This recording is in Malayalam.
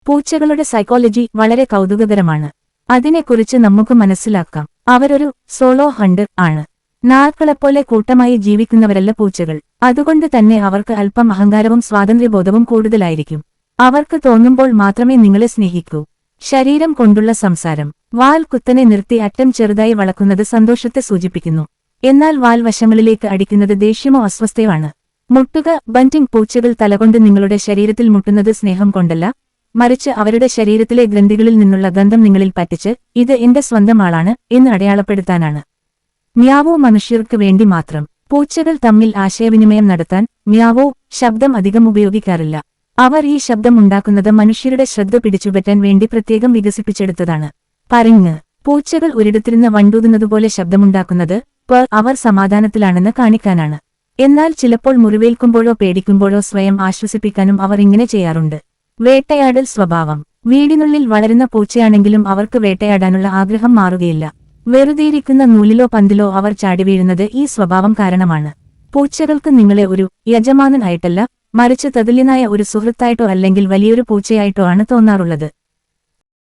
പൂച്ചകളുടെ സൈക്കോളജി വളരെ കൗതുകകരമാണ്. അതിനെക്കുറിച്ച് നമുക്ക് മനസ്സിലാക്കാം. അവരൊരു സോളോ ഹണ്ടർ ആണ്. നായ്ക്കളെപ്പോലെ കൂട്ടമായി ജീവിക്കുന്നവരല്ല പൂച്ചകൾ. അതുകൊണ്ട് തന്നെ അവർക്ക് അല്പം അഹങ്കാരവും സ്വാതന്ത്ര്യബോധവും കൂടുതലായിരിക്കും. അവർക്ക് തോന്നുമ്പോൾ മാത്രമേ നിങ്ങളെ സ്നേഹിക്കൂ. ശരീരം കൊണ്ടുള്ള സംസാരം. വാൽ കുത്തനെ നിർത്തി അറ്റം ചെറുതായി വളക്കുന്നത് സന്തോഷത്തെ സൂചിപ്പിക്കുന്നു. എന്നാൽ വാൽ വശങ്ങളിലേക്ക് അടിക്കുന്നത് ദേഷ്യമോ അസ്വസ്ഥയോ ആണ്. മുട്ടുക. ബന്റിംഗ്. പൂച്ചകൾ തലകൊണ്ട് നിങ്ങളുടെ ശരീരത്തിൽ മുട്ടുന്നത് സ്നേഹം കൊണ്ടല്ല, മറിച്ച് അവരുടെ ശരീരത്തിലെ ഗ്രന്ഥികളിൽ നിന്നുള്ള ഗന്ധം നിങ്ങളിൽ പറ്റിച്ച് ഇത് എന്റെ സ്വന്തം ആളാണ് എന്ന് അടയാളപ്പെടുത്താനാണ്. മ്യാവോ. മനുഷ്യർക്ക് വേണ്ടി മാത്രം. പൂച്ചകൾ തമ്മിൽ ആശയവിനിമയം നടത്താൻ മ്യാവോ ശബ്ദം അധികം ഉപയോഗിക്കാറില്ല. അവർ ഈ ശബ്ദം ഉണ്ടാക്കുന്നത് മനുഷ്യരുടെ ശ്രദ്ധ പിടിച്ചുപറ്റാൻ വേണ്ടി പ്രത്യേകം വികസിപ്പിച്ചെടുത്തതാണ്. പറിങ്. പൂച്ചകൾ ഒരിടത്തിരുന്ന് വണ്ടൂതുന്നതുപോലെ ശബ്ദമുണ്ടാക്കുന്നത് അവർ സമാധാനത്തിലാണെന്ന് കാണിക്കാനാണ്. എന്നാൽ ചിലപ്പോൾ മുറിവേൽക്കുമ്പോഴോ പേടിക്കുമ്പോഴോ സ്വയം ആശ്വസിപ്പിക്കാനും അവർ ഇങ്ങനെ ചെയ്യാറുണ്ട്. വേട്ടയാടൽ സ്വഭാവം. വീടിനുള്ളിൽ വളരുന്ന പൂച്ചയാണെങ്കിലും അവർക്ക് വേട്ടയാടാനുള്ള ആഗ്രഹം മാറുകയില്ല. വെറുതെയിരിക്കുന്ന നൂലിലോ പന്തിലോ അവർ ചാടിവീഴുന്നത് ഈ സ്വഭാവം കാരണമാണ്. പൂച്ചകൾക്ക് നിങ്ങളെ ഒരു യജമാനൻ ആയിട്ടല്ല, മറിച്ച് തതുല്യനായ ഒരു സുഹൃത്തായിട്ടോ അല്ലെങ്കിൽ വലിയൊരു പൂച്ചയായിട്ടോ ആണ് തോന്നാറുള്ളത്.